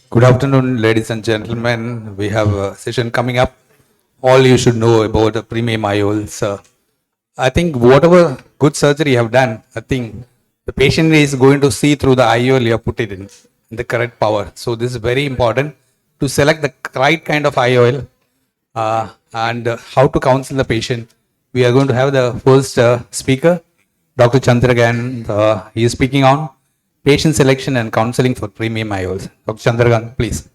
Good afternoon, ladies and gentlemen. We have a session coming up. All you should know about the premium IOLs. I think whatever good surgery you have done, I think the patient is going to see through the IOL you have put it in the correct power. So this is very important to select the right kind of IOL and how to counsel the patient. We are going to have the first speaker, Dr. Chandragan. He is speaking on patient selection and counseling for premium IOLs. Dr. Chandragan, please.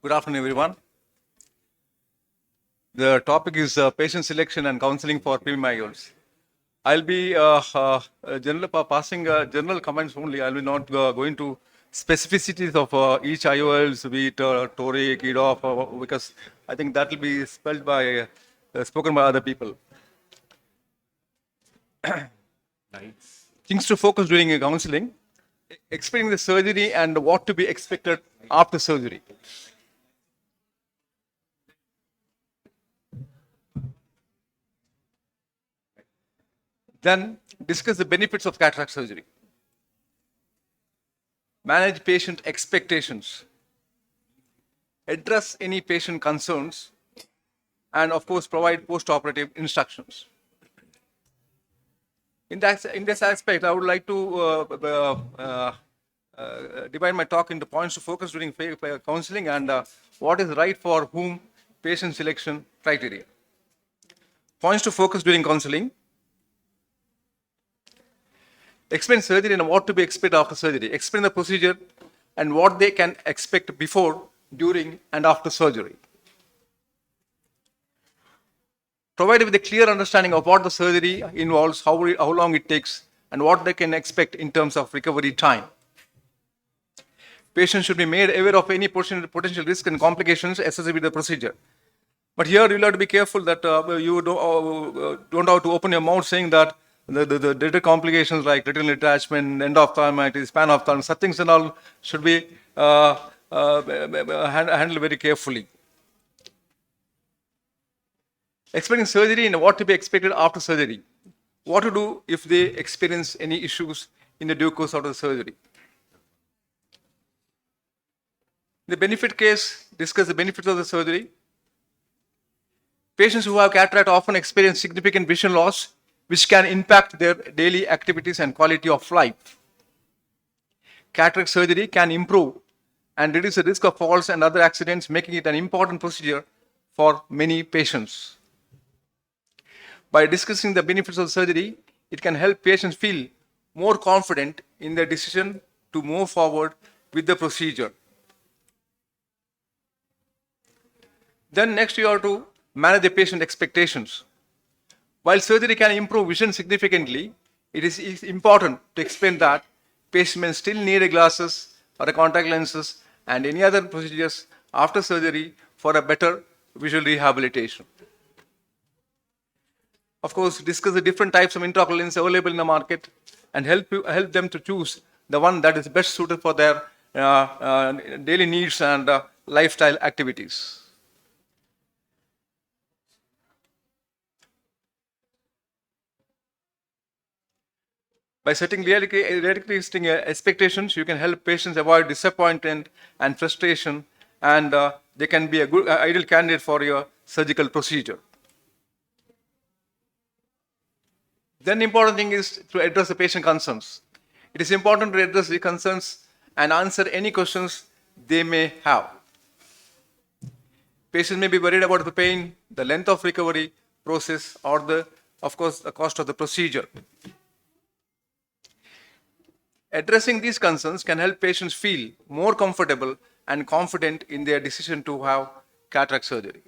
Good afternoon, everyone. The topic is patient selection and counseling for premium IOLs. I'll be passing general comments only. I will not go into specificities of each IOLs, be it toric, EDOF, because I think that will be spelled by spoken by other people. Things to focus during counseling, explaining the surgery and what to be expected after surgery. Then discuss the benefits of cataract surgery. Manage patient expectations. Address any patient concerns. And of course, provide post-operative instructions. In this aspect, I would like to divide my talk into points to focus during counseling and what is right for whom, patient selection criteria. Points to focus during counseling. Explain surgery and what to be expected after surgery. Explain the procedure and what they can expect before, during, and after surgery. Provide with a clear understanding of what the surgery involves, how long it takes, and what they can expect in terms of recovery time. Patients should be made aware of any potential risk and complications associated with the procedure. But here you will have to be careful that you don't have to open your mouth saying that the data complications like retinal detachment, endophthalmitis, panophthalmitis, such things and all should be handled very carefully. Explaining surgery and what to be expected after surgery. What to do if they experience any issues in the due course of the surgery. The benefit case, discuss the benefits of the surgery. Patients who have cataract often experience significant vision loss, which can impact their daily activities and quality of life. Cataract surgery can improve and reduce the risk of falls and other accidents, making it an important procedure for many patients. By discussing the benefits of surgery, it can help patients feel more confident in their decision to move forward with the procedure. Then next you have to manage the patient expectations. While surgery can improve vision significantly, it is important to explain that patients may still need glasses or contact lenses and any other procedures after surgery for a better visual rehabilitation. Of course, discuss the different types of intraocular lenses available in the market and help them to choose the one that is best suited for their daily needs and lifestyle activities. By setting realistic expectations, you can help patients avoid disappointment and frustration, and they can be a good ideal candidate for your surgical procedure. Then the important thing is to address the patient concerns. It is important to address the concerns and answer any questions they may have. Patients may be worried about the pain, the length of recovery process, or of course, the cost of the procedure. Addressing these concerns can help patients feel more comfortable and confident in their decision to have cataract surgery.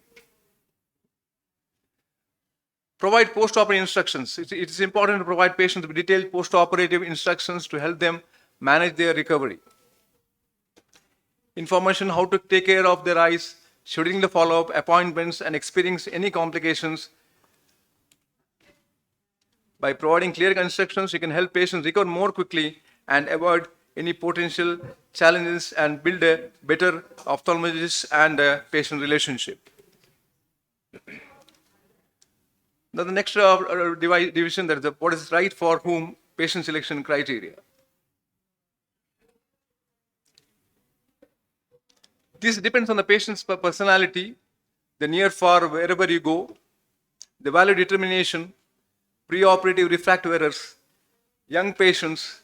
Provide post-operative instructions. It is important to provide patients with detailed post-operative instructions to help them manage their recovery. Information how to take care of their eyes, scheduling the follow-up, appointments, and experience any complications. By providing clear instructions, you can help patients recover more quickly and avoid any potential challenges and build a better ophthalmologist and patient relationship. Now the next division, that is what is right for whom, patient selection criteria. This depends on the patient's personality, the near far wherever you go, the value determination, preoperative refractive errors, young patients,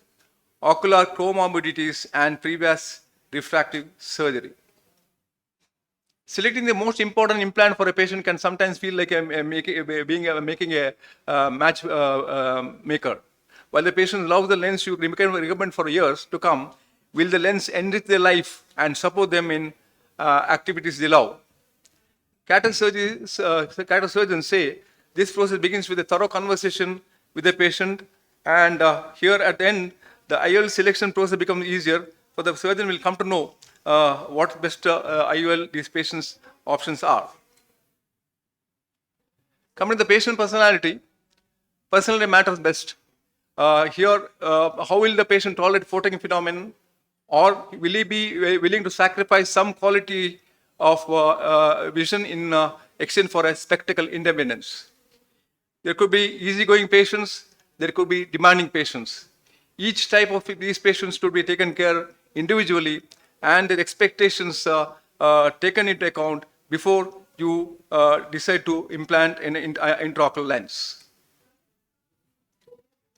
ocular comorbidities, and previous refractive surgery. Selecting the most important implant for a patient can sometimes feel like making a match maker. While the patient loves the lens you recommend for years to come, will the lens enrich their life and support them in activities they love? Cataract surgeons say this process begins with a thorough conversation with the patient, and here at the end, the IOL selection process becomes easier, for the surgeon will come to know what best IOL these patients' options are. Coming to the patient personality matters best. Here, how will the patient tolerate phototic phenomenon, or will he be willing to sacrifice some quality of vision in exchange for a spectacle independence? There could be easygoing patients, there could be demanding patients. Each type of these patients should be taken care individually, and their expectations taken into account before you decide to implant an intraocular lens.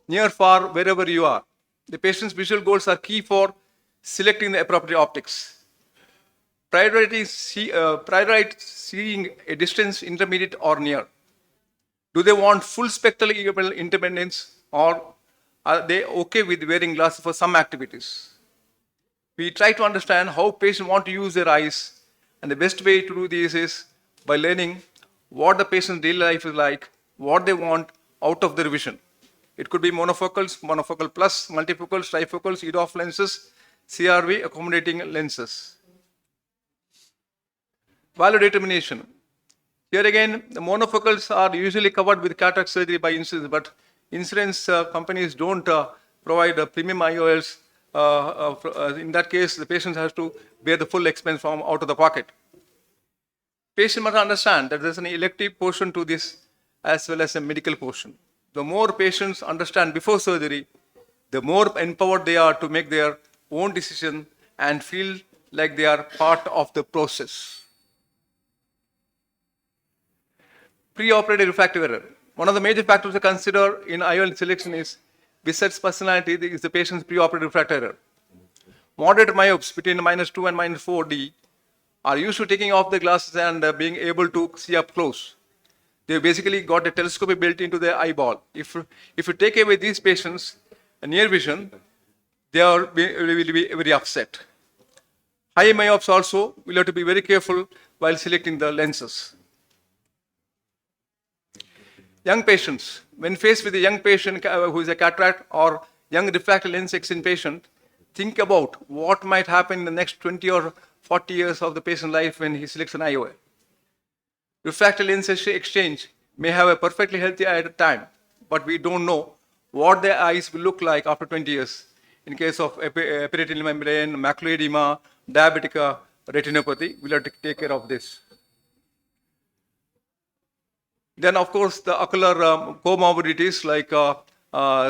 Near, far, wherever you are, the patient's visual goals are key for selecting the appropriate optics. Prioritize seeing a distance, intermediate, or near. Do they want full spectral independence, or are they okay with wearing glasses for some activities? We try to understand how patients want to use their eyes, and the best way to do this is by learning what the patient's daily life is like, what they want out of their vision. It could be monofocals, monofocal plus, multifocals, trifocals, EDOF lenses, CRV accommodating lenses. Value determination. Here again, the monofocals are usually covered with cataract surgery by insurance, but insurance companies don't provide premium IOLs. In that case, the patient has to bear the full expense from out of the pocket. Patient must understand that there's an elective portion to this as well as a medical portion. The more patients understand before surgery, the more empowered they are to make their own decision and feel like they are part of the process. Preoperative refractive error. One of the major factors to consider in IOL selection is, besides personality, is the patient's preoperative refractive error. Moderate myopes between -2 and -4D are used to taking off the glasses and being able to see up close. They basically got a telescope built into their eyeball. If you take away these patients' near vision, they will be very upset. High myopes also will have to be very careful while selecting the lenses. Young patients, when faced with a young patient who is a cataract or young refractive lens exchange patient, think about what might happen in the next 20 or 40 years of the patient's life when he selects an IOL. Refractive lens exchange may have a perfectly healthy eye at a time, but we don't know what their eyes will look like after 20 years. In case of periretinal membrane, macular edema, diabetic retinopathy, we'll have to take care of this. Then, of course, the ocular comorbidities like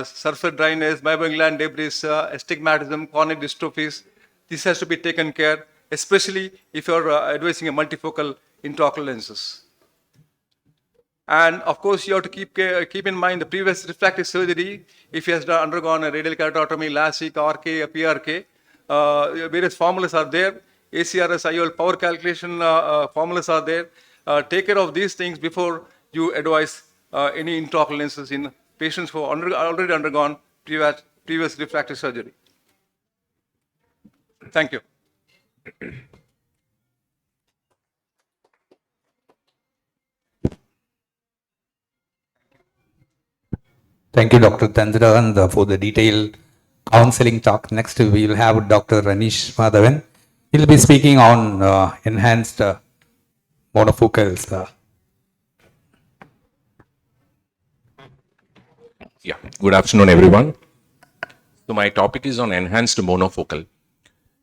surface dryness, meibomian gland debris, astigmatism, corneal dystrophies, this has to be taken care, especially if you're advising a multifocal intraocular lenses. And of course, you have to keep in mind the previous refractive surgery. If he has undergone a radial keratotomy, LASIK, RK, PRK, various formulas are there. ACRS, IOL power calculation formulas are there. Take care of these things before you advise any intraocular lenses in patients who have already undergone previous refractive surgery. Thank you. Thank you, Dr. Tandran, for the detailed counseling talk. Next, we will have Dr. Anish Madhavan. He'll be speaking on enhanced monofocals. Yeah, good afternoon, everyone. So my topic is on enhanced monofocal.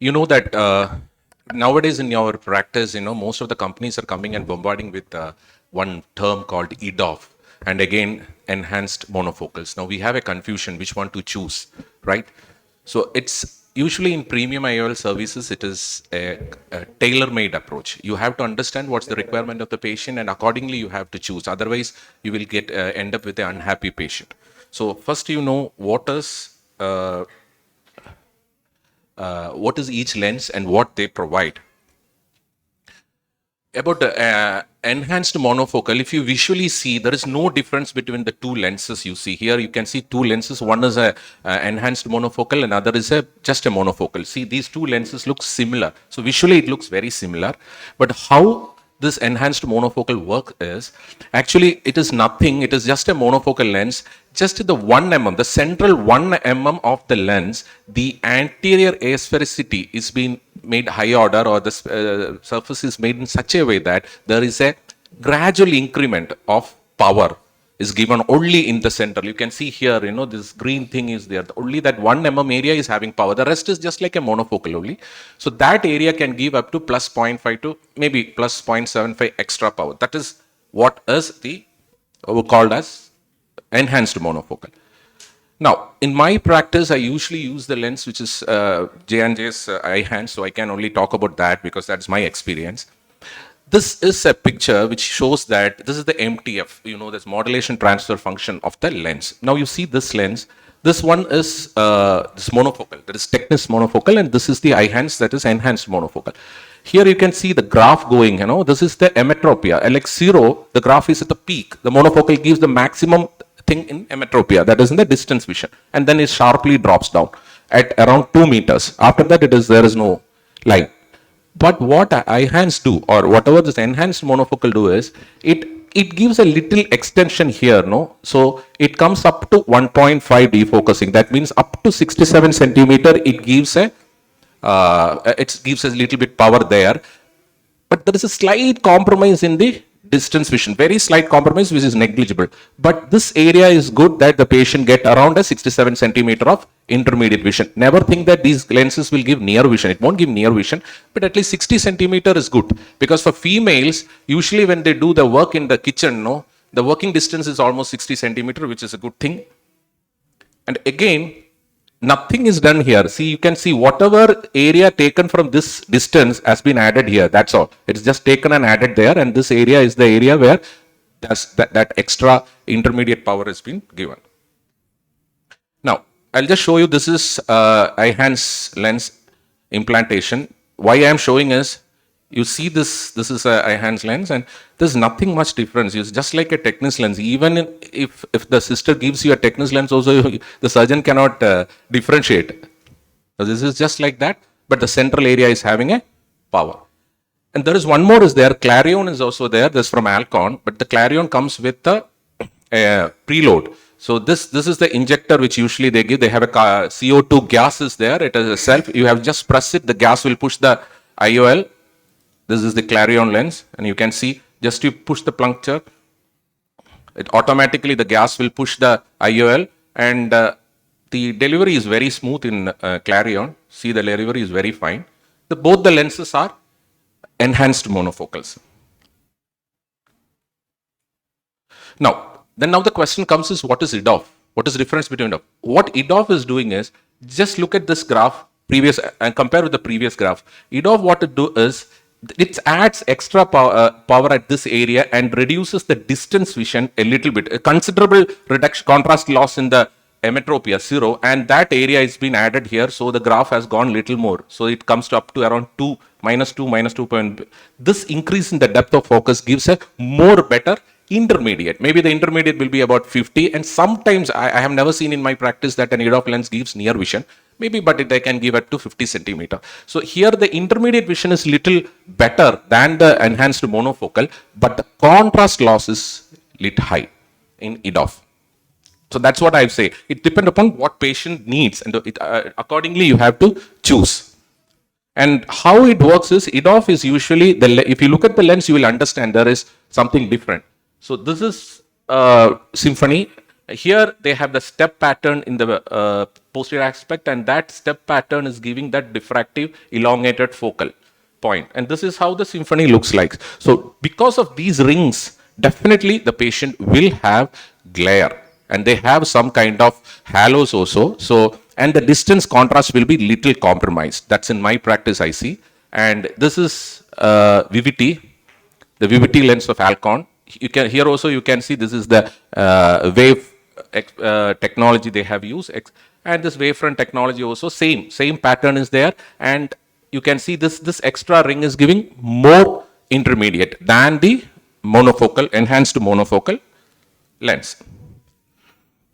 You know that nowadays in your practice, most of the companies are coming and bombarding with one term called EDOF, and again enhanced monofocals. Now we have a confusion which one to choose, right? So it's usually in premium IOL services, it is a tailor-made approach. You have to understand what's the requirement of the patient, and accordingly you have to choose. Otherwise, you will get end up with an unhappy patient. So first, you know what is each lens and what they provide. About enhanced monofocal, if you visually see, there is no difference between the two lenses you see here. You can see two lenses. One is a enhanced monofocal, and other is just a monofocal. See, these two lenses look similar. So visually, it looks very similar. But how this enhanced monofocal work is, actually, it is nothing. It is just a monofocal lens. Just the 1 mm, the central 1 mm of the lens, the anterior asphericity is being made high order, or the surface is made in such a way that there is a gradual increment of power is given only in the center. You can see here, this green thing is there. Only that 1 mm area is having power. The rest is just like a monofocal only. So that area can give up to plus 0.5 to maybe plus 0.75 extra power. That is what is called as enhanced monofocal. Now, in my practice, I usually use the lens which is J&J's eye-hand, so I can only talk about that because that's my experience. This is a picture which shows that this is the MTF, this modulation transfer function of the lens. Now you see this lens. This one is this monofocal, that is Technis monofocal, and this is the eye-hands, that is enhanced monofocal. Here you can see the graph going, this is the emmetropia. LX0, the graph is at the peak. The monofocal gives the maximum thing in emmetropia, that is in the distance vision, and then it sharply drops down at around 2 meters. After that, there is no line. But what eye-hands do, or whatever this enhanced monofocal do, is it gives a little extension here, so it comes up to 1.5 defocusing. That means up to 67 centimeter, it gives a little bit power there, but there is a slight compromise in the distance vision, very slight compromise, which is negligible. But this area is good that the patient get around a 67 centimeter of intermediate vision. Never think that these lenses will give near vision. It won't give near vision, but at least 60 centimeter is good. Because for females, usually when they do the work in the kitchen, the working distance is almost 60 centimeter, which is a good thing. And again, nothing is done here. See, you can see whatever area taken from this distance has been added here. That's all. It's just taken and added there. And this area is the area where that extra intermediate power has been given. Now, I'll just show you, this is eye-hands lens implantation. Why I am showing is, you see this is a eye-hands lens, and there's nothing much difference. It's just like a Technis lens. Even if the sister gives you a Technis lens also, the surgeon cannot differentiate. So this is just like that, but the central area is having a power. And there is one more is there, Clarion is also there. This is from Alcon, but the Clarion comes with a preload. So this is the injector which usually they give. They have a CO2 gas is there. It is a self. You have just press it. The gas will push the IOL. This is the Clarion lens, and you can see just you push the puncture, it automatically the gas will push the IOL, and the delivery is very smooth in Clarion. See, the delivery is very fine. Both the lenses are enhanced monofocals. Now the question comes is, what is EDOF? What is the difference between EDOF? What EDOF is doing is, just look at this graph previous and compare with the previous graph. EDOF, what it do is, it adds extra power at this area and reduces the distance vision a little bit. A considerable reduction, contrast loss in the emmetropia 0, and that area is been added here, so the graph has gone little more. So it comes to up to around minus 2. This increase in the depth of focus gives a more better intermediate. Maybe the intermediate will be about 50, and sometimes I have never seen in my practice that an EDOF lens gives near vision. Maybe, but they can give it to 50 centimeter. So here the intermediate vision is little better than the enhanced monofocal, but the contrast loss is little high in EDOF. So that's what I say. It depends upon what patient needs, and accordingly you have to choose. And how it works is, EDOF is usually, if you look at the lens, you will understand there is something different. So this is Symphony. Here they have the step pattern in the posterior aspect, and that step pattern is giving that diffractive elongated focal point. And this is how the Symphony looks like. So because of these rings definitely the patient will have glare and they have some kind of halos also. So, and the distance contrast will be little compromised. That's in my practice I see. And this is VVT, the VVT lens of Alcon. You can here also you can see this is the wave technology they have used, and this wavefront technology also same pattern is there, and you can see this extra ring is giving more intermediate than the monofocal enhanced monofocal lens.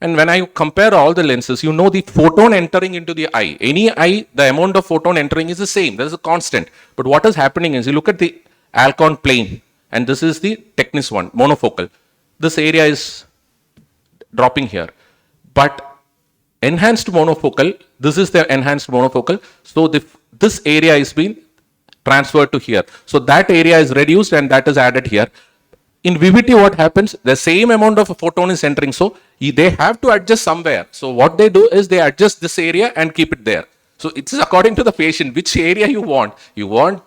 And when I compare all the lenses, you know the photon entering into the eye. Any eye, the amount of photon entering is the same. There is a constant. But what is happening is you look at the Alcon plane, and this is the Technis one, monofocal. This area is dropping here. But enhanced monofocal, this is the enhanced monofocal. So this area is being transferred to here. So that area is reduced and that is added here. In VVT, what happens? The same amount of photon is entering. So they have to adjust somewhere. So what they do is they adjust this area and keep it there. So it's according to the patient, which area you want. You want,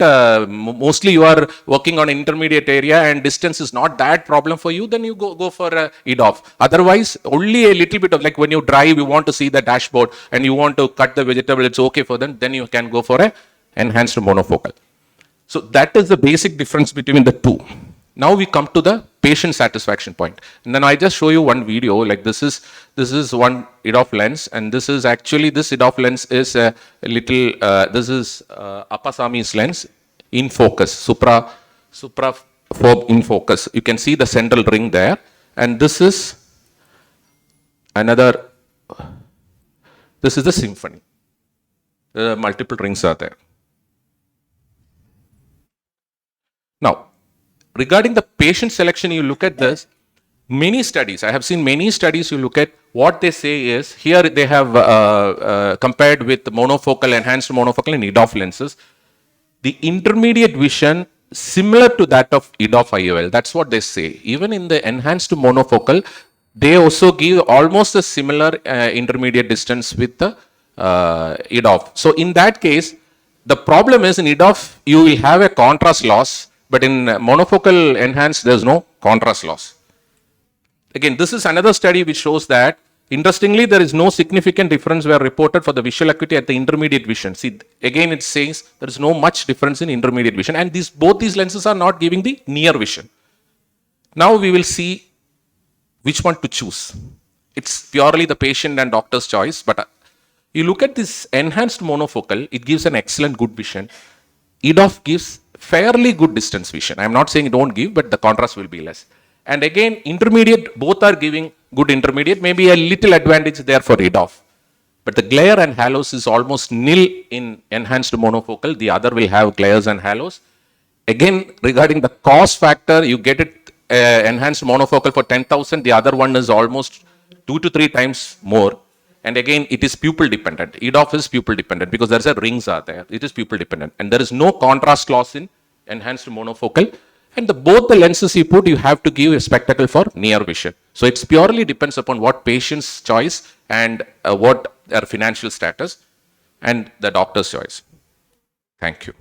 mostly you are working on intermediate area and distance is not that problem for you, then you go for EDOF. Otherwise, only a little bit of, like when you drive, you want to see the dashboard and you want to cut the vegetable, it's okay for them, then you can go for a enhanced monofocal. So that is the basic difference between the two. Now we come to the patient satisfaction point. And then I just show you one video, like this is one EDOF lens, and this is actually, this EDOF lens is a little, this is Appasami's lens in focus, supra phobe in focus. You can see the central ring there, and this is another, this is the symphony. The multiple rings are there. Now, regarding the patient selection, you look at this, many studies, I have seen many studies, you look at what they say is, here they have compared with monofocal, enhanced monofocal and EDOF lenses. The intermediate vision similar to that of EDOF IOL, that's what they say. Even in the enhanced monofocal, they also give almost a similar intermediate distance with the EDOF. So in that case, the problem is in EDOF, you will have a contrast loss, but in monofocal enhanced, there is no contrast loss. Again, this is another study which shows that, interestingly, there is no significant difference were reported for the visual acuity at the intermediate vision. See, again, it says there is no much difference in intermediate vision, and both these lenses are not giving the near vision. Now we will see which one to choose. It's purely the patient and doctor's choice, but you look at this enhanced monofocal, it gives an excellent good vision. EDOF gives fairly good distance vision. I'm not saying it won't give, but the contrast will be less. And again, intermediate, both are giving good intermediate, maybe a little advantage there for EDOF. But the glare and halos is almost nil in enhanced monofocal. The other will have glares and halos. Again, regarding the cost factor, you get it enhanced monofocal for 10,000. The other one is almost 2 to 3 times more. And again, it is pupil dependent. EDOF is pupil dependent because there's a rings are there. It is pupil dependent. And there is no contrast loss in enhanced monofocal. And both the lenses you put, you have to give a spectacle for near vision. So it purely depends upon what patient's choice and what their financial status and the doctor's choice. Thank you.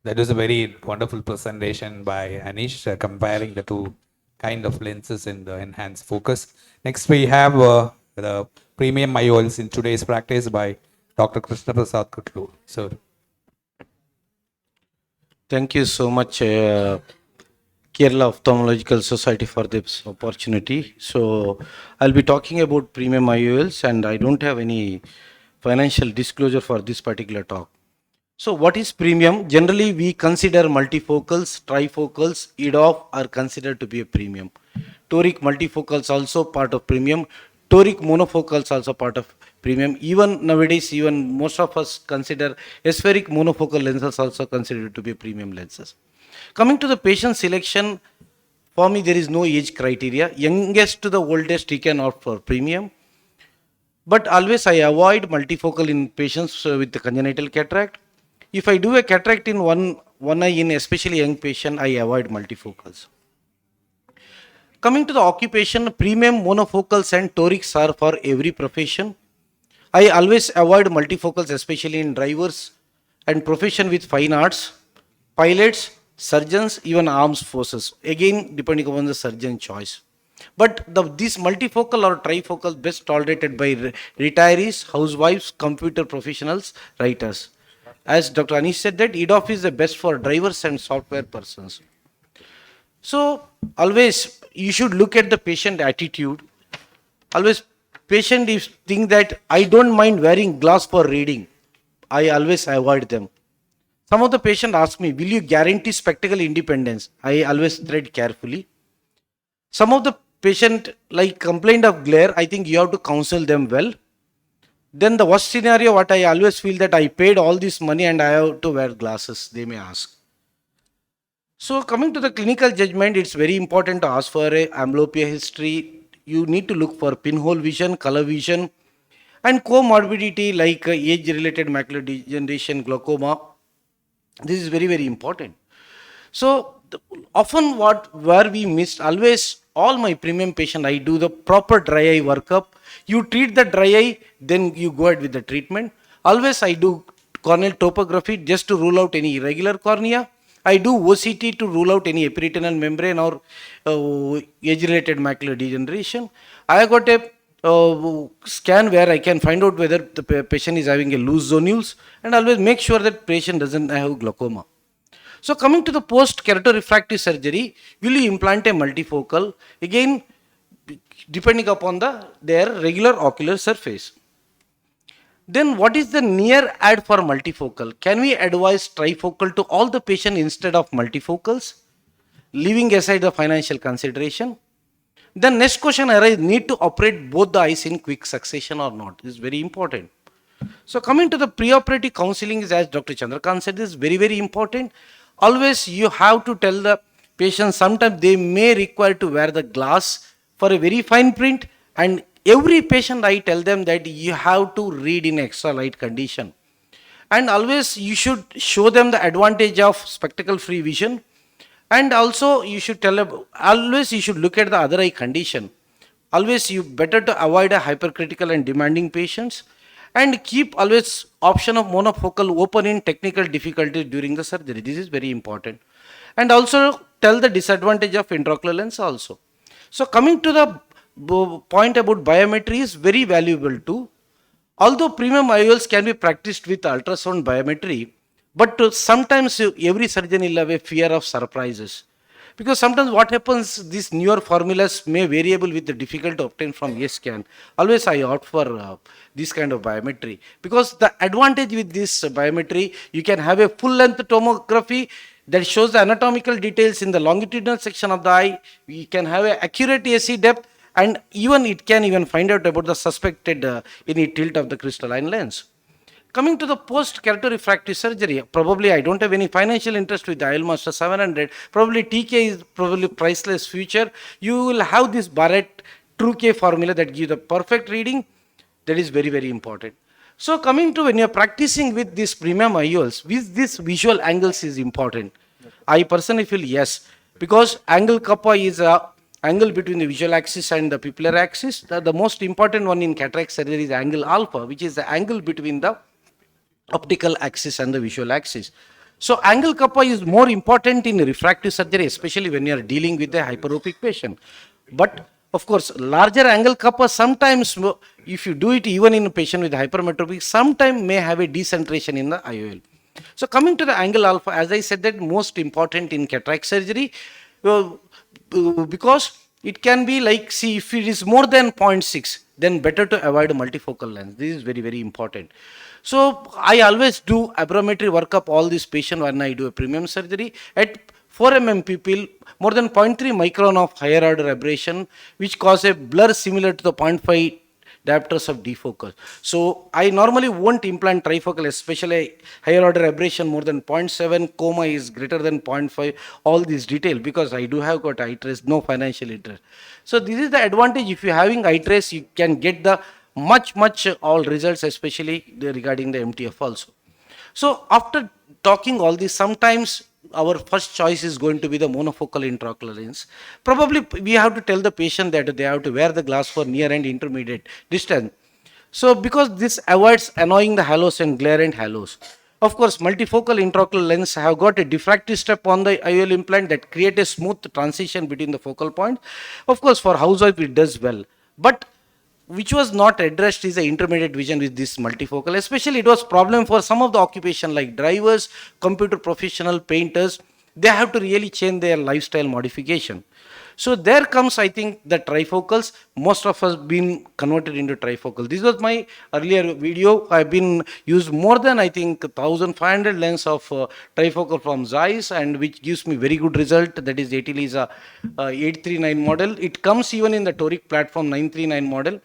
That was a very wonderful presentation by Anish, comparing the two kind of lenses in the enhanced focus. Next, we have the premium IOLs in today's practice by Dr. Krishna Prasad Kutlu. So, thank you so much, Kerala Ophthalmological Society, for this opportunity. So, I'll be talking about premium IOLs, and I don't have any financial disclosure for this particular talk. So what is premium? Generally, we consider multifocals, trifocals, EDOF are considered to be a premium. Toric multifocals also part of premium. Toric monofocals also part of premium. Even nowadays, even most of us consider aspheric monofocal lenses also considered to be premium lenses. Coming to the patient selection, for me there is no age criteria. Youngest to the oldest, he can opt for premium. But always I avoid multifocal in patients with the congenital cataract. If I do a cataract in one eye in especially young patient, I avoid multifocals. Coming to the occupation, premium monofocals and torics are for every profession. I always avoid multifocals, especially in drivers and profession with fine arts, pilots, surgeons, even armed forces. Again, depending upon the surgeon choice. But these multifocal or trifocal best tolerated by retirees, housewives, computer professionals, writers. As Dr. Anish said that EDOF is the best for drivers and software persons. So always you should look at the patient attitude. Always patient is think that I don't mind wearing glass for reading. I always avoid them. Some of the patient ask me, will you guarantee spectacle independence? I always tread carefully. Some of the patient like complained of glare, I think you have to counsel them well. Then the worst scenario, what I always feel that I paid all this money and I have to wear glasses, they may ask. So coming to the clinical judgment, it's very important to ask for a amblyopia history. You need to look for pinhole vision, color vision, and comorbidity like age-related macular degeneration, glaucoma. This is very, very important. So often where we missed, always all my premium patient, I do the proper dry eye workup. You treat the dry eye, then you go ahead with the treatment. Always I do corneal topography just to rule out any irregular cornea. I do OCT to rule out any epiretinal membrane or age-related macular degeneration. I got a scan where I can find out whether the patient is having a loose zonules, and always make sure that patient doesn't have glaucoma. So coming to the post-keratorefractive surgery, will you implant a multifocal? Again, depending upon their regular ocular surface. Then what is the near ad for multifocal? Can we advise trifocal to all the patient instead of multifocals? Leaving aside the financial consideration. Then next question arises, need to operate both the eyes in quick succession or not? This is very important. So coming to the preoperative counseling is, as Dr. Chandrakant said, is very, very important. Always you have to tell the patient, sometimes they may require to wear the glass for a very fine print, and every patient I tell them that you have to read in extra light condition. And always you should show them the advantage of spectacle free vision. And also you should tell them, always you should look at the other eye condition. Always you better to avoid a hypercritical and demanding patients, and keep always option of monofocal open in technical difficulties during the surgery. This is very important. And also tell the disadvantage of intraocular lens also. So coming to the point about biometry is very valuable too. Although premium IOLs can be practiced with ultrasound biometry, but sometimes every surgeon will have a fear of surprises. Because sometimes what happens, these newer formulas may variable with the difficult to obtain from scan. Always I opt for this kind of biometry. Because the advantage with this biometry, you can have a full length tomography that shows the anatomical details in the longitudinal section of the eye. We can have an accurate AC depth, and even it can even find out about the suspected any tilt of the crystalline lens. Coming to the post-keratorefractive surgery, probably I don't have any financial interest with the IOL Master 700. Probably TK is probably priceless future. You will have this Barrett True K formula that gives the perfect reading. That is very, very important. So coming to when you're practicing with these premium IOLs, with these visual angles is important. I personally feel yes, because angle kappa is a angle between the visual axis and the pupillar axis. The most important one in cataract surgery is angle alpha, which is the angle between the optical axis and the visual axis. So angle kappa is more important in refractive surgery, especially when you are dealing with a hyperopic patient. But of course, larger angle kappa sometimes, if you do it even in a patient with hypermetropic, sometimes may have a decentration in the IOL. So coming to the angle alpha, as I said, that most important in cataract surgery, because it can be like, see, if it is more than 0.6, then better to avoid a multifocal lens. This is very, very important. So I always do aberrometry workup all these patients when I do a premium surgery. At 4 mm pupil, more than 0.3 micron of higher order aberration, which cause a blur similar to the 0.5 diopters of defocus. So I normally won't implant trifocal, especially higher order aberration more than 0.7, coma is greater than 0.5, all these detail, because I do have got eye trace, no financial interest. So this is the advantage. If you're having eye trace, you can get the much all results, especially regarding the MTF also. So after talking all this, sometimes our first choice is going to be the monofocal intraocular lens. Probably we have to tell the patient that they have to wear the glass for near and intermediate distance. So because this avoids annoying the halos and glare and halos. Of course, multifocal intraocular lens have got a diffractive step on the IOL implant that create a smooth transition between the focal point. Of course, for housewife it does well, but which was not addressed is the intermediate vision with this multifocal. Especially it was problem for some of the occupation like drivers, computer professional, painters. They have to really change their lifestyle modification. So there comes, I think, the trifocals. Most of us been converted into trifocal. This was my earlier video. I've been used more than, I think, 1,500 lens of trifocal from Zeiss, and which gives me very good result. That is Lisa 839 model. It comes even in the Toric platform 939 model.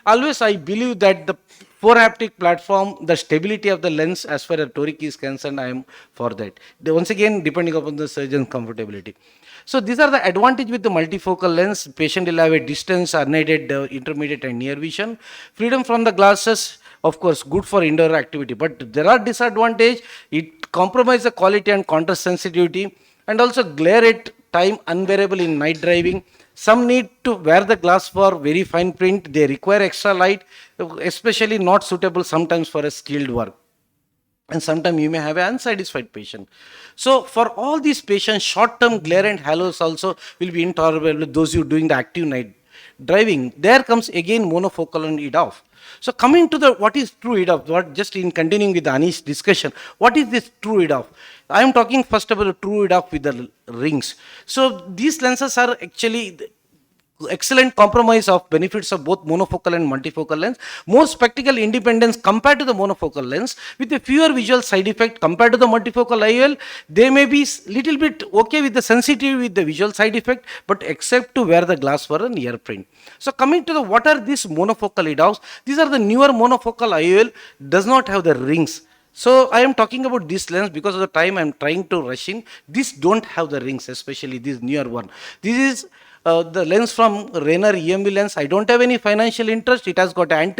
Always I believe that the 4-haptic platform, the stability of the lens as far as Toric is concerned, I am for that. Once again, depending upon the surgeon's comfortability. So these are the advantage with the multifocal lens. Patient will have a distance, unaided, intermediate and near vision. Freedom from the glasses, of course, good for indoor activity. But there are disadvantage. It compromises the quality and contrast sensitivity, and also glare at time unbearable in night driving. Some need to wear the glass for very fine print. They require extra light, especially not suitable sometimes for a skilled work. And sometimes you may have an unsatisfied patient. So for all these patients, short-term glare and halos also will be intolerable. Those who are doing the active night driving, there comes again monofocal and EDOF. So coming to the what is true EDOF, what just in continuing with Anish's discussion, what is this true EDOF? I am talking first about the true EDOF with the rings. So these lenses are actually excellent compromise of benefits of both monofocal and multifocal lens. More spectacle independence compared to the monofocal lens with a fewer visual side effect compared to the multifocal IOL. They may be little bit okay with the sensitivity with the visual side effect, but except to wear the glass for a near print. So coming to the what are these monofocal EDOFs? These are the newer monofocal IOL, does not have the rings. So I am talking about this lens because of the time I am trying to rush in. These don't have the rings, especially this newer one. This is the lens from Rayner EMV lens. I don't have any financial interest. It has got an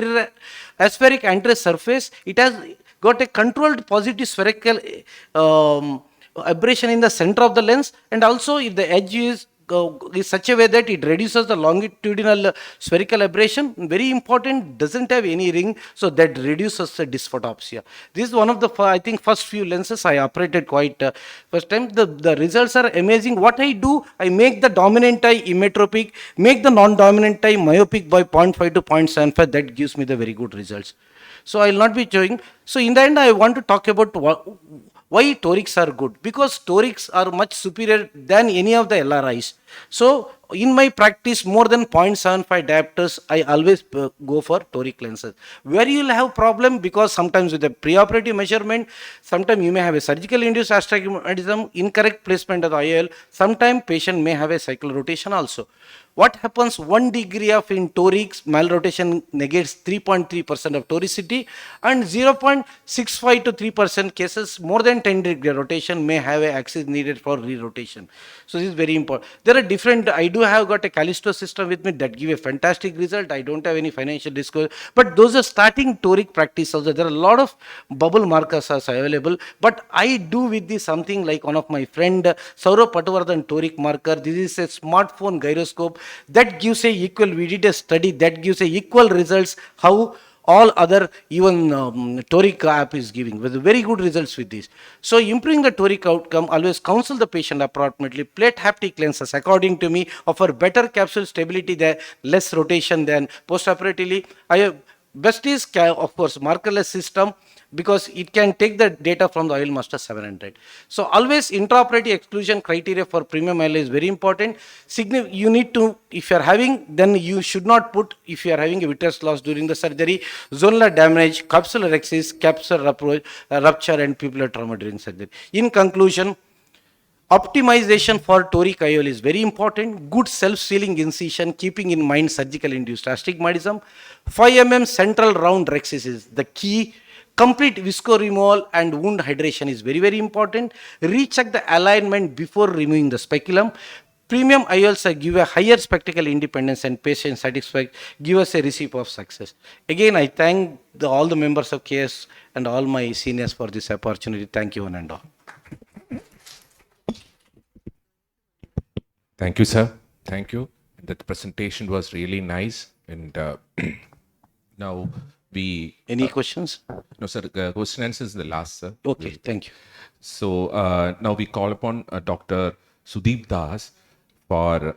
aspheric anterior surface. It has got a controlled positive spherical aberration in the center of the lens, and also if the edge is such a way that it reduces the longitudinal spherical aberration. Very important, doesn't have any ring, so that reduces the dysphotopsia. This is one of the, I think, first few lenses I operated quite first time. The results are amazing. What I do, I make the dominant eye emmetropic, make the non-dominant eye myopic by 0.5 to 0.75. That gives me the very good results. So I will not be showing. So in the end, I want to talk about why torics are good, because torics are much superior than any of the LRIs. So in my practice, more than 0.75 diopters, I always go for toric lenses. Where you will have problem, because sometimes with the preoperative measurement, sometimes you may have a surgical induced astigmatism, incorrect placement of the IOL, sometimes patient may have a cycle rotation also. What happens, 1 degree of in torics, malrotation negates 3.3% of toricity, and 0.65 to 3% cases, more than 10 degree rotation may have a axis needed for re-rotation. So this is very important. There are different, I do have got a Callisto system with me that give a fantastic result. I don't have any financial disclosure, but those are starting toric practice also. There are a lot of bubble markers are available, but I do with this something like one of my friend, Saurav Patwardhan toric marker. This is a smartphone gyroscope that gives a equal, we did a study that gives a equal results how all other even toric app is giving with very good results with this. So improving the toric outcome, always counsel the patient appropriately. Plate haptic lenses, according to me, offer better capsule stability than less rotation than postoperatively. Best is, of course, markerless system, because it can take the data from the Oil Master 700. So always intraoperative exclusion criteria for premium IOL is very important. You need to, if you are having, then you should not put, if you are having a vitreous loss during the surgery, zonal damage, capsular rhexis, capsular rupture and pupillar trauma during surgery. In conclusion, optimization for toric IOL is very important. Good self-sealing incision, keeping in mind surgical induced astigmatism. 5 mm central round rhexis is the key. Complete visco removal and wound hydration is very, very important. Recheck the alignment before removing the speculum. Premium IOLs give a higher spectacle independence and patient satisfaction, give us a recipe of success. Again, I thank all the members of KS and all my seniors for this opportunity. Thank you one and all. Thank you, sir. Thank you. The presentation was really nice. And now we Any questions? no sir. Question answer is the last, sir. Okay, thank you. So now we call upon Dr. Sudeep Das for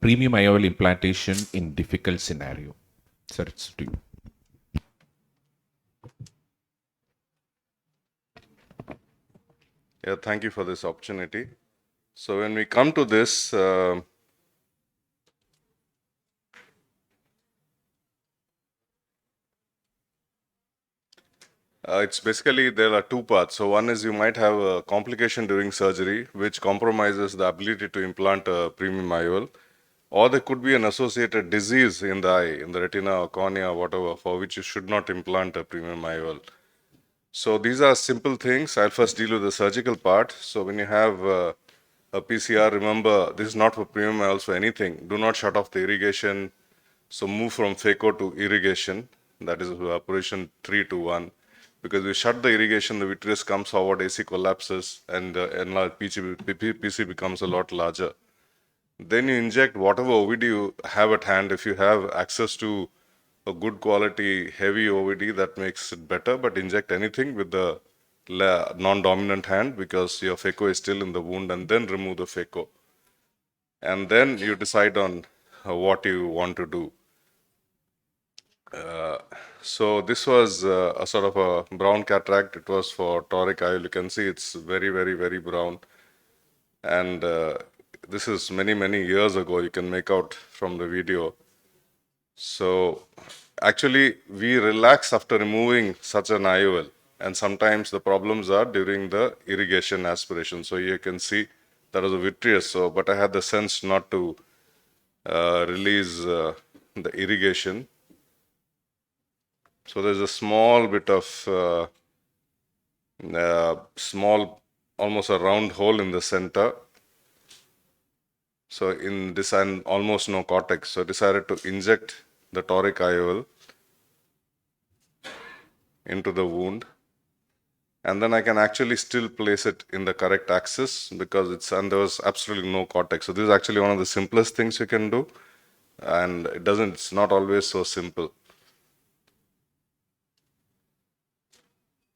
premium IOL implantation in difficult scenario. Sir, it's to you. Yeah, thank you for this opportunity. So when we come to this, it's basically there are two parts. So one is you might have a complication during surgery which compromises the ability to implant a premium IOL, or there could be an associated disease in the eye, in the retina or cornea, whatever, for which you should not implant a premium IOL. So these are simple things. I'll first deal with the surgical part. So when you have a PCR, remember this is not for premium IOLs for anything. Do not shut off the irrigation. So move from phaco to irrigation. That is operation 3 to 1. Because we shut the irrigation, the vitreous comes forward, AC collapses, and enlarged PC becomes a lot larger. Then you inject whatever OVD you have at hand. If you have access to a good quality heavy OVD, that makes it better, but inject anything with the non-dominant hand because your phaco is still in the wound, and then remove the phaco. And then you decide on what you want to do. So this was a sort of a brown cataract. It was for toric IOL. You can see it's very, very, very brown. And this is many, many years ago. You can make out from the video. So actually, we relax after removing such an IOL. And sometimes the problems are during the irrigation aspiration. So you can see there was a vitreous. So, but I had the sense not to release the irrigation. So there's a small bit of small, almost a round hole in the center. So in this, and almost no cortex. So I decided to inject the toric IOL into the wound. And then I can actually still place it in the correct axis because and there was absolutely no cortex. So this is actually one of the simplest things you can do. And it's not always so simple.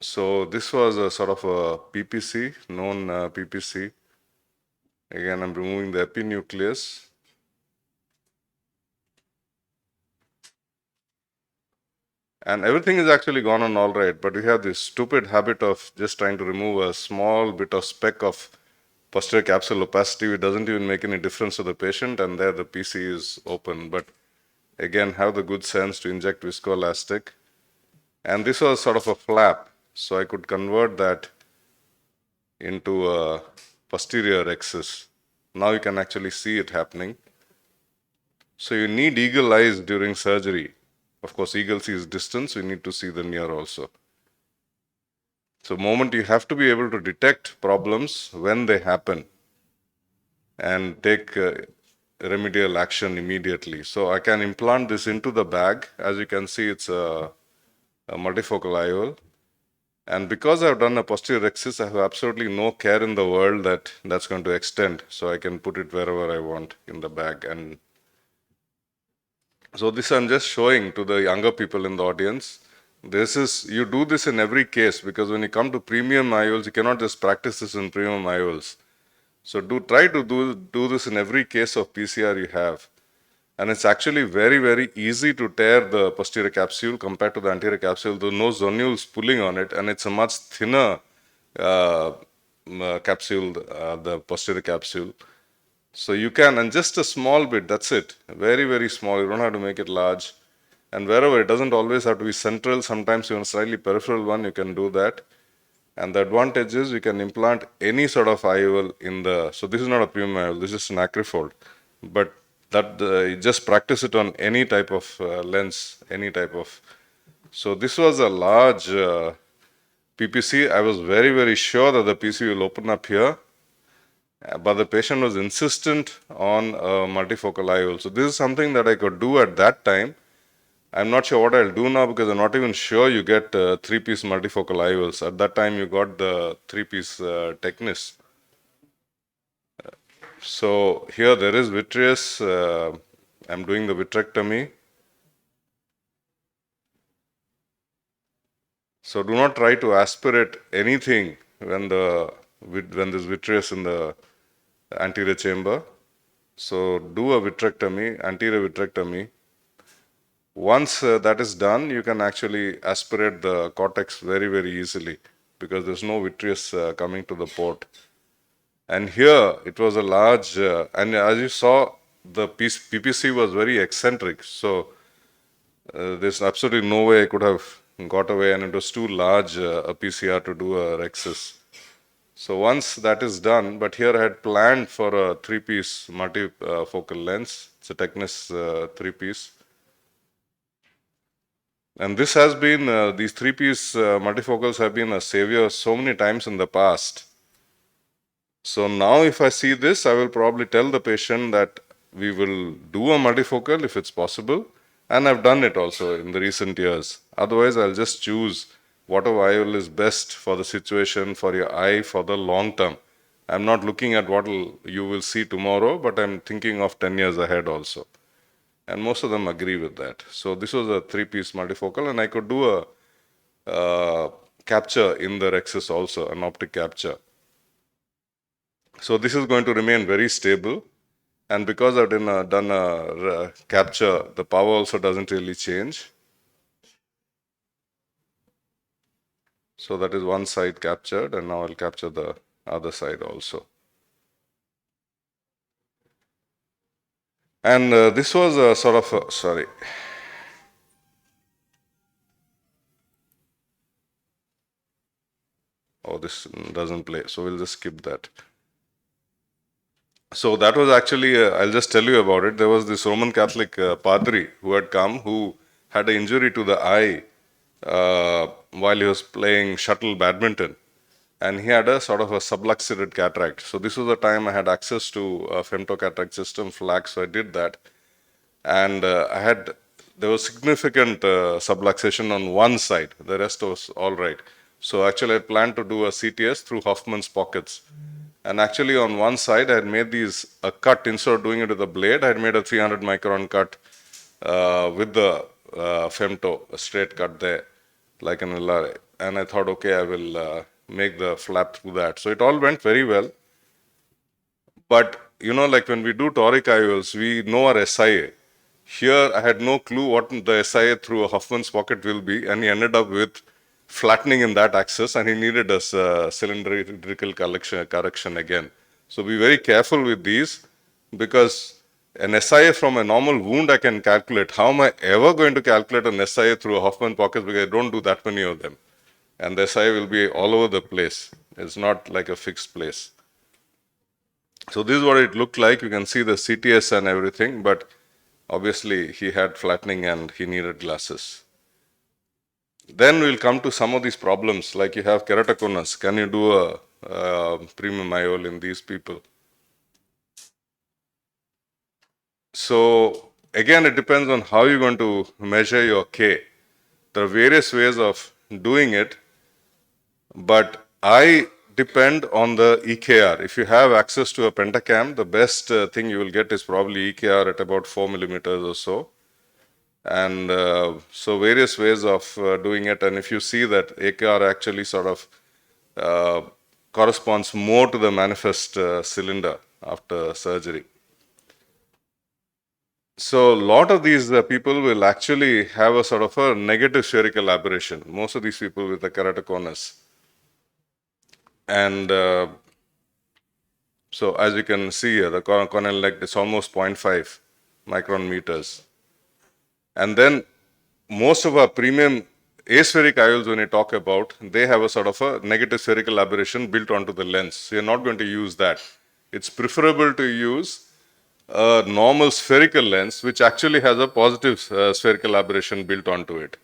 So this was a sort of a PPC, known PPC. Again, I'm removing the epinucleus. And everything is actually gone on all right, but we have this stupid habit of just trying to remove a small bit of speck of posterior capsule opacity. It doesn't even make any difference to the patient, and there the PC is open. But again, have the good sense to inject viscoelastic. And this was sort of a flap, so I could convert that into a posterior axis. Now you can actually see it happening. So you need eagle eyes during surgery. Of course, eagle sees distance, you need to see the near also. So moment you have to be able to detect problems when they happen and take remedial action immediately. So I can implant this into the bag. As you can see, it's a multifocal IOL. And because I've done a posterior axis, I have absolutely no care in the world that that's going to extend. So I can put it wherever I want in the bag. And so this I'm just showing to the younger people in the audience. You do this in every case because when you come to premium IOLs, you cannot just practice this in premium IOLs. So try to do this in every case of PCR you have. And it's actually very, very easy to tear the posterior capsule compared to the anterior capsule. There are no zonules pulling on it, and it's a much thinner capsule, the posterior capsule. So you can, and just a small bit, that's it. Very, very small. You don't have to make it large. And wherever, it doesn't always have to be central. Sometimes you want a slightly peripheral one, you can do that. And the advantage is you can implant any sort of IOL in the, so this is not a premium IOL, this is an acrifold. But that you just practice it on any type of lens, any type of. So this was a large PPC. I was very, very sure that the PC will open up here. But the patient was insistent on a multifocal IOL. So this is something that I could do at that time. I'm not sure what I'll do now because I'm not even sure you get 3-piece multifocal IOLs. At that time, you got the 3-piece Technis. So here there is vitreous. I'm doing the vitrectomy. So do not try to aspirate anything when there's vitreous in the anterior chamber. So do a vitrectomy, anterior vitrectomy. Once that is done, you can actually aspirate the cortex very, very easily because there's no vitreous coming to the port. And here it was a large, and as you saw, the PPC was very eccentric. So there's absolutely no way I could have got away, and it was too large a PCR to do a rexus. So once that is done, but here I had planned for a 3-piece multifocal lens. It's a Technis 3-piece. And this has been, these 3-piece multifocals have been a savior so many times in the past. So now if I see this, I will probably tell the patient that we will do a multifocal if it's possible. And I've done it also in the recent years. Otherwise, I'll just choose whatever IOL is best for the situation, for your eye, for the long term. I'm not looking at what you will see tomorrow, but I'm thinking of 10 years ahead also. And most of them agree with that. So this was a 3-piece multifocal, and I could do a capture in the rexus also, an optic capture. So this is going to remain very stable. And because I've done a capture, the power also doesn't really change. So that is one side captured, and now I'll capture the other side also. And this was a sort of, sorry. Oh, this doesn't play, so we'll just skip that. So that was actually, I'll just tell you about it. There was this Roman Catholic padri who had come, who had an injury to the eye while he was playing shuttle badminton. And he had a sort of a subluxated cataract. So this was the time I had access to a femtocataract system, FLAC, so I did that. And there was significant subluxation on one side. The rest was all right. So actually I planned to do a CTS through Hoffman's pockets. And actually on one side I had made a cut, instead of doing it with a blade, I had made a 300 micron cut with the femto, a straight cut there, like an LRA. And I thought, okay, I will make the flap through that. So it all went very well. But, you know, like when we do toric IOLs, we know our SIA. Here, I had no clue what the SIA through a Hoffman's pocket will be, and he ended up with flattening in that axis, and he needed a cylindrical correction again. So be very careful with these, because an SIA from a normal wound I can calculate. How am I ever going to calculate an SIA through a Hoffman pocket, because I don't do that many of them. And the SIA will be all over the place. It's not like a fixed place. So this is what it looked like. You can see the CTS and everything, but obviously he had flattening and he needed glasses. Then we'll come to some of these problems, like you have keratoconus. Can you do a premium IOL in these people? So again, it depends on how you're going to measure your K. There are various ways of doing it, but I depend on the EKR. If you have access to a pentacam, the best thing you will get is probably EKR at about 4 millimeters or so. And so various ways of doing it. And if you see that EKR actually sort of corresponds more to the manifest cylinder after surgery. So a lot of these people will actually have a sort of a negative spherical aberration. Most of these people with the keratoconus. And so as you can see here, the corneal length is almost 0.5 micron meters. And then most of our premium aspheric IOLs, when you talk about, they have a sort of a negative spherical aberration built onto the lens. So you're not going to use that. It's preferable to use a normal spherical lens, which actually has a positive spherical aberration built onto it.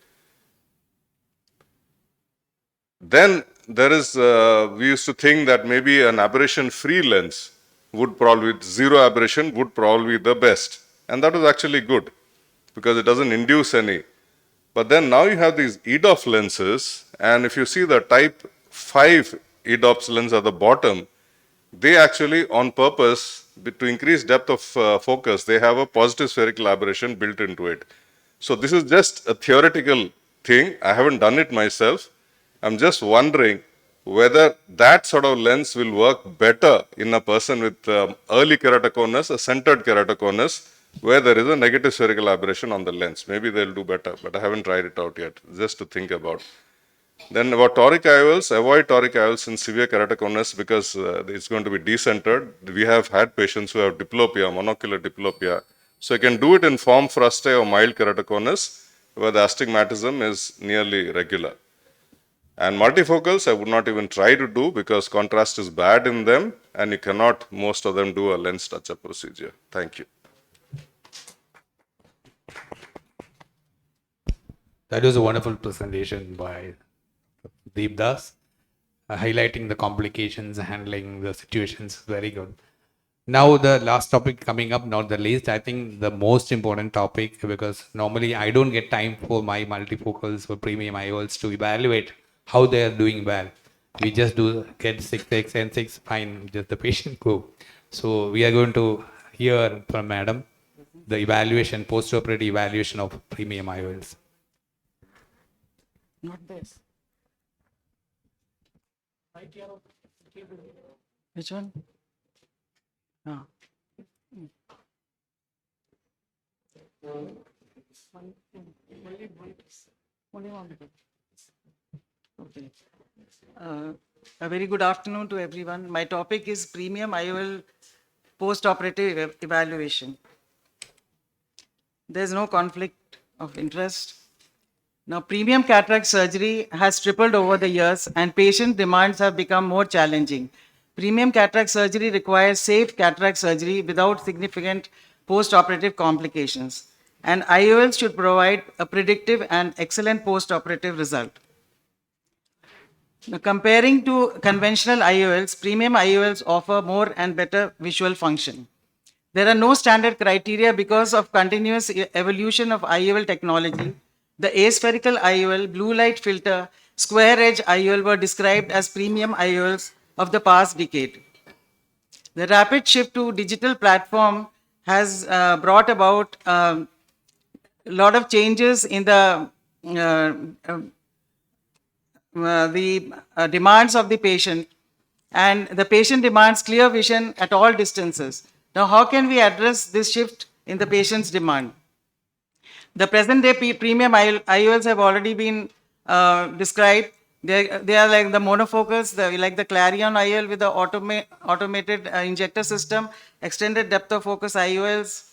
Then there is, we used to think that maybe an aberration-free lens would probably, with zero aberration, would probably be the best. And that was actually good, because it doesn't induce any. But then now you have these EDOF lenses, and if you see the type 5 EDOF lens at the bottom, they actually, on purpose, to increase depth of focus, they have a positive spherical aberration built into it. So this is just a theoretical thing. I haven't done it myself. I'm just wondering whether that sort of lens will work better in a person with early keratoconus, a centered keratoconus, where there is a negative spherical aberration on the lens. Maybe they'll do better, but I haven't tried it out yet, just to think about. Then about toric IOLs, avoid toric IOLs in severe keratoconus because it's going to be decentered. We have had patients who have diplopia, monocular diplopia. So you can do it in form frustae or mild keratoconus where the astigmatism is nearly regular. And multifocals, I would not even try to do because contrast is bad in them and you cannot, most of them, do a lens touch-up procedure. Thank you. That was a wonderful presentation by Deep Das, highlighting the complications, handling the situations. Very good. Now the last topic coming up, not the least, I think the most important topic, because normally I don't get time for my multifocals or premium IOLs to evaluate how they are doing well. We just do get 6x and 6, fine, just the patient go. So we are going to hear from Madam the evaluation, post-operative evaluation of premium IOLs. Not this. Which one? Ah. Only one. Okay. A very good afternoon to everyone. My topic is premium IOL post-operative evaluation. There is no conflict of interest. Now, premium cataract surgery has tripled over the years and patient demands have become more challenging. Premium cataract surgery requires safe cataract surgery without significant post-operative complications. And IOLs should provide a predictive and excellent post-operative result. Now, comparing to conventional IOLs, premium IOLs offer more and better visual function. There are no standard criteria because of continuous evolution of IOL technology. The aspherical IOL, blue light filter, square edge IOL were described as premium IOLs of the past decade. The rapid shift to digital platform has brought about a lot of changes in the demands of the patient, and the patient demands clear vision at all distances. Now, how can we address this shift in the patient's demand? The present day premium IOLs have already been described. They are like the monofocus, like the Clarion IOL with the automated injector system, extended depth of focus IOLs.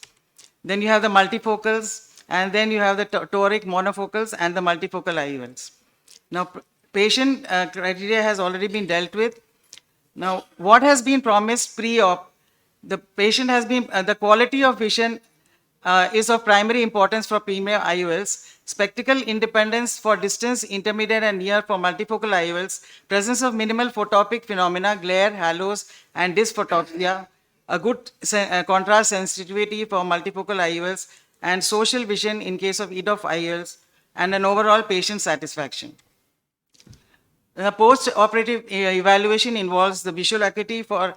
Then you have the multifocals, and then you have the toric monofocals and the multifocal IOLs. Now, patient criteria has already been dealt with. Now, what has been promised pre-op? The patient has been, the quality of vision is of primary importance for premium IOLs. Spectacle independence for distance, intermediate and near for multifocal IOLs. Presence of minimal photopic phenomena, glare, halos, and dysphotopsia. A good contrast sensitivity for multifocal IOLs, and social vision in case of EDOF IOLs, and an overall patient satisfaction. The post-operative evaluation involves the visual acuity for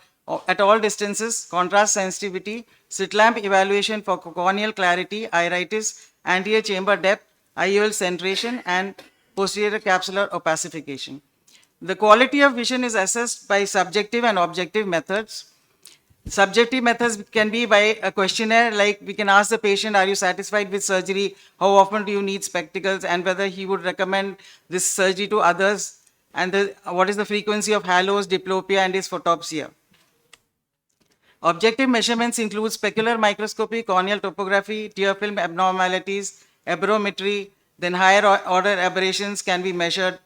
at all distances, contrast sensitivity, slit lamp evaluation for corneal clarity, iritis, anterior chamber depth, IOL centration, and posterior capsular opacification. The quality of vision is assessed by subjective and objective methods. Subjective methods can be by a questionnaire, like we can ask the patient, are you satisfied with surgery? How often do you need spectacles? And whether he would recommend this surgery to others. And what is the frequency of halos, diplopia, and dysphotopsia. Objective measurements include specular microscopy, corneal topography, tear film abnormalities, aberrometry, then higher order aberrations can be measured.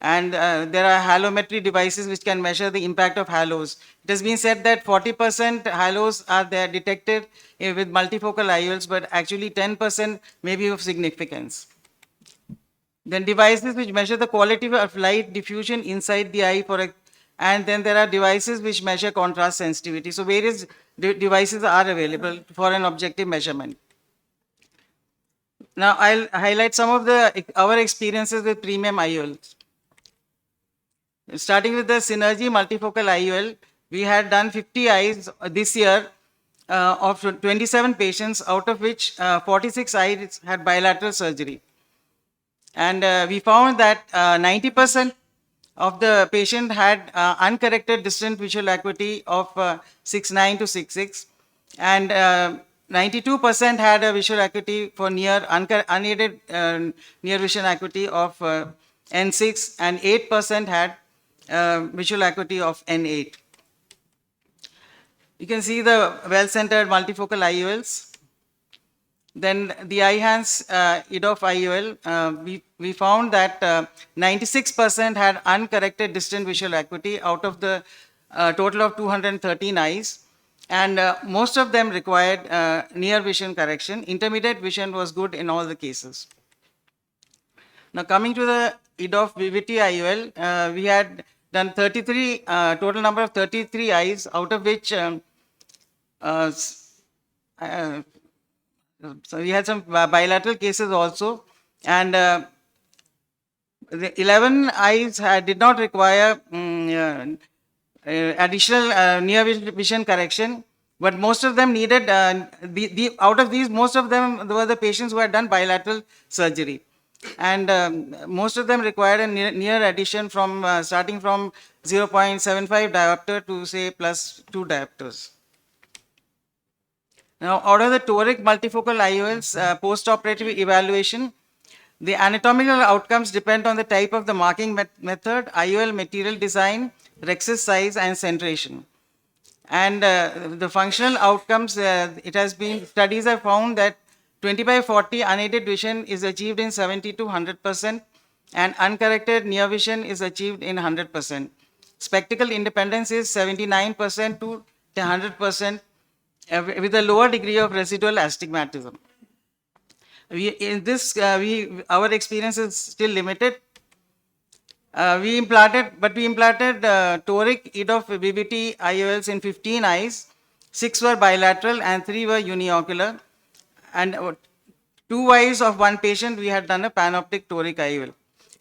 And there are halometry devices which can measure the impact of halos. It has been said that 40% halos are there detected with multifocal IOLs, but actually 10% may be of significance. Then devices which measure the quality of light diffusion inside the eye, and then there are devices which measure contrast sensitivity. So various devices are available for an objective measurement. Now I'll highlight some of our experiences with premium IOLs. Starting with the Synergy multifocal IOL, we had done 50 eyes this year of 27 patients, out of which 46 eyes had bilateral surgery. And we found that 90% of the patient had uncorrected distant visual acuity of 6.9 to 6.6, and 92% had a visual acuity for unaided near vision acuity of N6, and 8% had visual acuity of N8. You can see the well-centered multifocal IOLs. Then the IHANS EDOF IOL, we found that 96% had uncorrected distant visual acuity out of the total of 213 eyes, and most of them required near vision correction. Intermediate vision was good in all the cases. Now coming to the EDOF VVT IOL, we had done 33, total number of 33 eyes, out of which so we had some bilateral cases also, and the 11 eyes did not require additional near vision correction, but most of them needed, out of these, most of them were the patients who had done bilateral surgery. And most of them required a near addition from starting from 0.75 diopter to say plus 2 diopters. Now, out of the toric multifocal IOLs post-operative evaluation, the anatomical outcomes depend on the type of the marking method, IOL material design, rhexis size, and centration. And the functional outcomes, studies have found that 20/40 unaided vision is achieved in 70 to 100%, and uncorrected near vision is achieved in 100%. Spectacle independence is 79% to 100%, with a lower degree of residual astigmatism. Our experience is still limited. We implanted toric EDOF VVT IOLs in 15 eyes. 6 were bilateral and 3 were uniocular. And 2 eyes of one patient, we had done a panoptic toric IOL.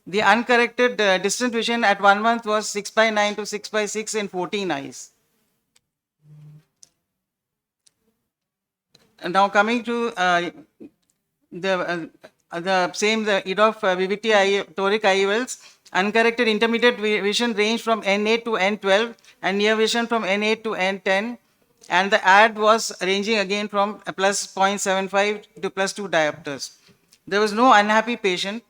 The uncorrected distant vision at 1 month was 6/9 to 6/6 in 14 eyes. And now coming to the EDOF VVT toric IOLs, uncorrected intermediate vision range from N8 to N12 and near vision from N8 to N10, and the ad was ranging again from plus 0.75 to plus 2 diopters. There was no unhappy patient.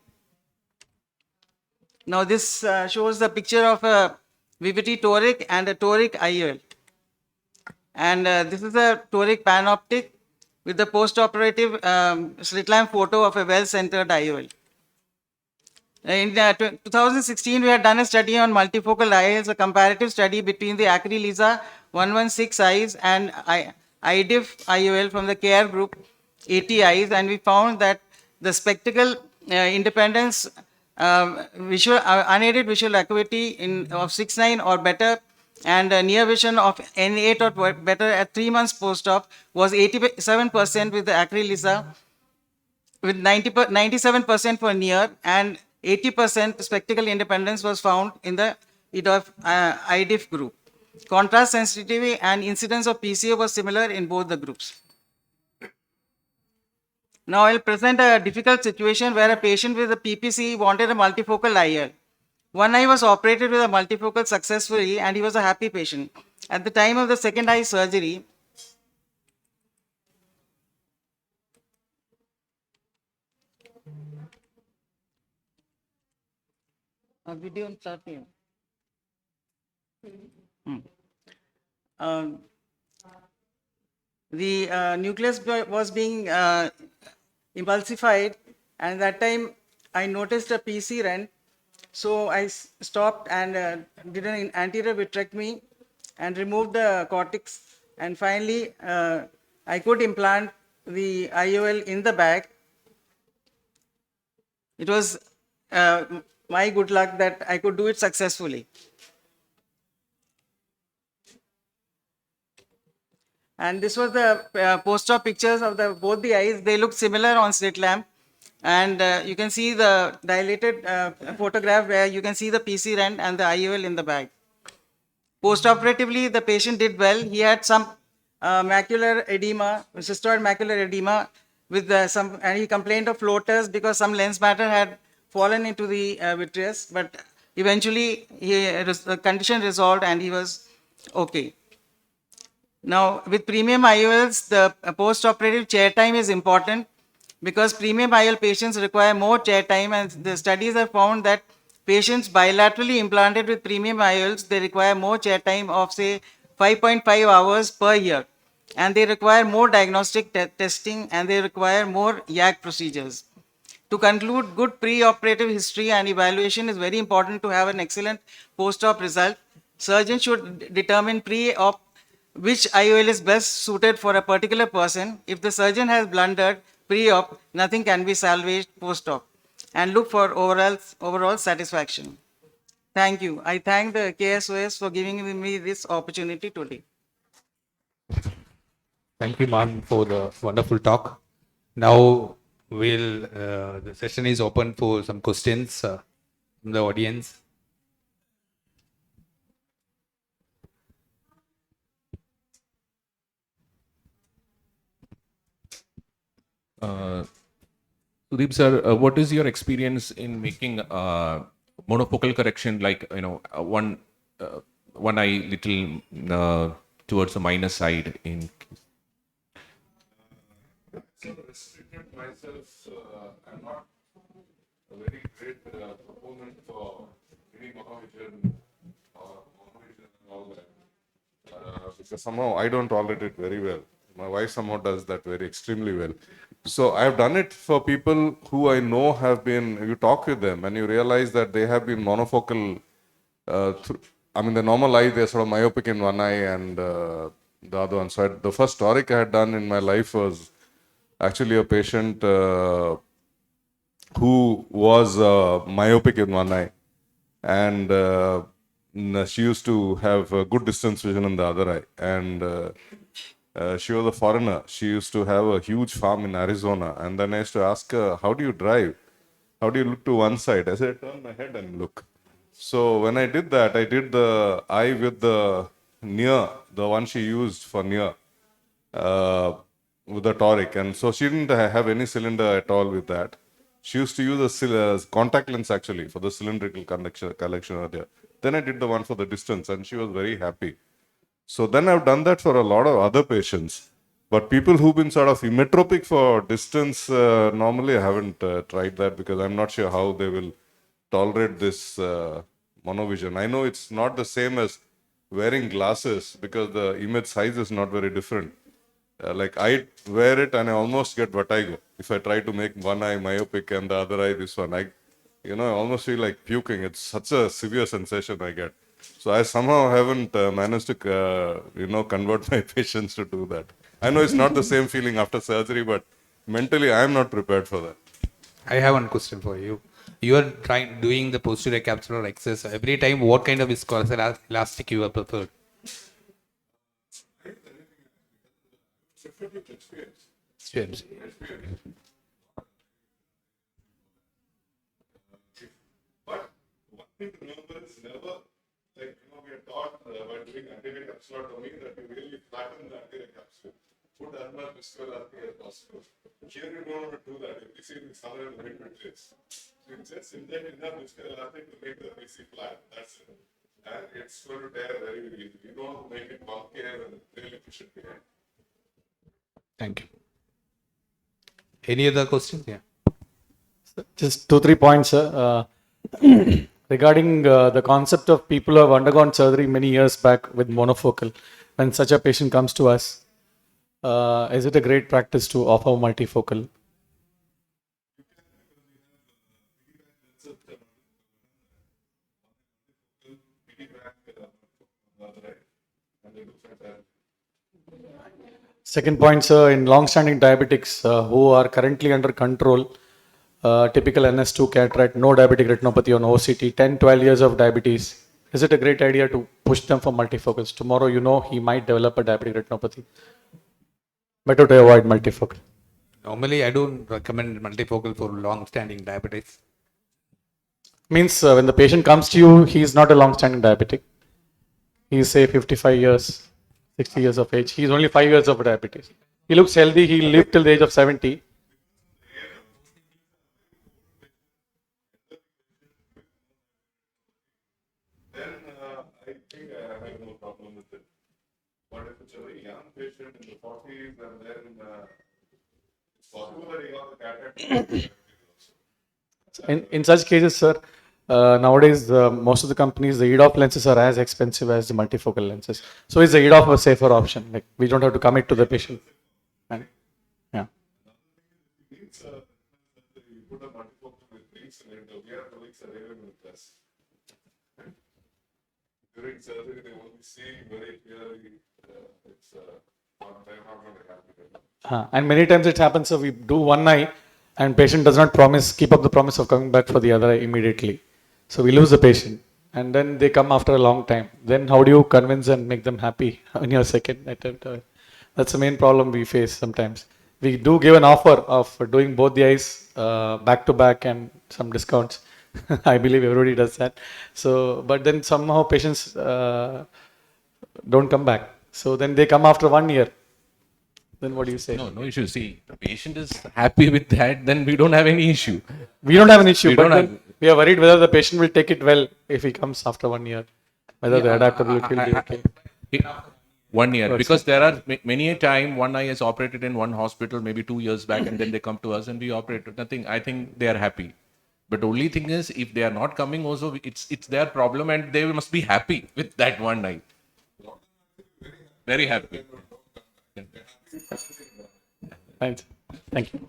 Now this shows the picture of a VVT toric and a toric IOL. And this is a toric panoptic with the post-operative slit lamp photo of a well-centered IOL. In 2016, we had done a study on multifocal IOLs, a comparative study between the Acry-Lisa 116 eyes and IDIF IOL from the CARE group, 80 eyes, and we found that the spectacle independence, unaided visual acuity of 6.9 or better, and near vision of N8 or better at 3 months post-op was 87% with the Acry-Lisa, with 97% for near, and 80% spectacle independence was found in the IDIF group. Contrast sensitivity and incidence of PCO was similar in both the groups. Now I'll present a difficult situation where a patient with a PPC wanted a multifocal IOL. One eye was operated with a multifocal successfully, and he was a happy patient. At the time of the second eye surgery, video on starting. The nucleus was being emulsified, and that time I noticed a PC rent. So I stopped and did an anterior vitrectomy and removed the cortex, and finally I could implant the IOL in the bag. It was my good luck that I could do it successfully. And this was the post-op pictures of both the eyes. They look similar on slit lamp. And you can see the dilated photograph where you can see the PC rent and the IOL in the bag. Post-operatively, the patient did well. He had some macular edema, cystoid macular edema, with and he complained of floaters because some lens matter had fallen into the vitreous, but eventually the condition resolved and he was okay. Now, with premium IOLs, the post-operative chair time is important because premium IOL patients require more chair time, and the studies have found that patients bilaterally implanted with premium IOLs, they require more chair time of say 5.5 hours per year, and they require more diagnostic testing, and they require more YAG procedures. To conclude, good pre-operative history and evaluation is very important to have an excellent post-op result. Surgeons should determine pre-op which IOL is best suited for a particular person. If the surgeon has blundered pre-op, nothing can be salvaged post-op, and look for overall satisfaction. Thank you. I thank the KSOS for giving me this opportunity today. Thank you, ma'am, for the wonderful talk. Now, the session is open for some questions from the audience. Sudeep sir, what is your experience in making monofocal correction, like one eye little towards the minus side in? Restricted myself. I'm not a very great proponent for any monovision or monovision and all that. Because somehow I don't tolerate it very well. My wife somehow does that very extremely well. So I've done it for people who I know have been, you talk with them and you realize that they have been monofocal. I mean, the normal eye, they're sort of myopic in one eye and the other one. So the first toric I had done in my life was actually a patient who was myopic in one eye. And she used to have good distance vision in the other eye. And she was a foreigner. She used to have a huge farm in Arizona. And then I used to ask her, how do you drive? How do you look to one side? I said, turn my head and look. So when I did that, I did the eye with the near, the one she used for near, with the toric. And so she didn't have any cylinder at all with that. She used to use a contact lens actually for the cylindrical collection earlier. Then I did the one for the distance and she was very happy. So then I've done that for a lot of other patients. But people who've been sort of emmetropic for distance, normally I haven't tried that because I'm not sure how they will tolerate this monovision. I know it's not the same as wearing glasses because the image size is not very different. Like I wear it and I almost get vertigo. If I try to make one eye myopic and the other eye this one, I almost feel like puking. It's such a severe sensation I get. So I somehow haven't managed to, convert my patients to do that. I know it's not the same feeling after surgery, but mentally I am not prepared for that. I have one question for you. You are doing the posterior capsular access every time. What kind of viscoelastic you have preferred? Experience. But one thing to remember is never, we are taught by doing anterior capsulotomy that you really flatten the anterior capsule. Put as much viscoelastic as possible. Here you don't want to do that. You see it somewhere in the mid-vitreous. So you just inject enough viscoelastic to make the PC flat. That's it. And it's going to tear very easily. You don't want to make it bulky and really push it behind. Thank you. Any other questions? Yeah. Just 2-3 points, sir. Regarding the concept of people who have undergone surgery many years back with monofocal, when such a patient comes to us, is it a great practice to offer multifocal? Second point, sir, in long-standing diabetics who are currently under control, typical NS2 cataract, no diabetic retinopathy on OCT, 10-12 years of diabetes, is it a great idea to push them for multifocals? Tomorrow, he might develop a diabetic retinopathy. Better to avoid multifocal. Normally, I don't recommend multifocal for long-standing diabetes. Means when the patient comes to you, he is not a long-standing diabetic. He is say 55 years, 60 years of age. He is only 5 years of diabetes. He looks healthy. He lived till the age of 70. patient in the 40s and then it's possible that he got the cataract. In such cases, sir, nowadays most of the companies, the EDOF lenses are as expensive as the multifocal lenses. So is the EDOF a safer option? Like we don't have to commit to the patient. And, yeah. Needs you put a multifocal with rings in it. We are doing surveillance with us. During surgery, they only see very clearly. It's not going to happen. And many times it happens, so we do one eye and patient does not keep up the promise of coming back for the other eye immediately. So we lose the patient and then they come after a long time. Then how do you convince and make them happy on your second attempt? That's the main problem we face sometimes. We do give an offer of doing both the eyes back to back and some discounts. I believe everybody does that. So, but then somehow patients don't come back. So then they come after 1 year. Then what do you say? No issue. See, the patient is happy with that, then we don't have any issue. We don't have an issue, We but don't then have- we are worried whether the patient will take it well if he comes after 1 year. Whether the adaptability will be okay. 1 year, because there are many a time one eye is operated in one hospital maybe 2 years back, and then they come to us and we operate. Nothing. I think they are happy. But only thing is, if they are not coming, also it's their problem, and they must be happy with that one eye. Very happy. Right. Thank you.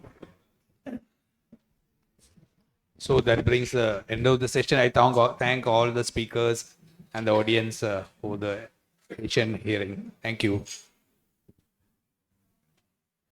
So that brings the end of the session. I thank all the speakers and the audience for the patient hearing. Thank you.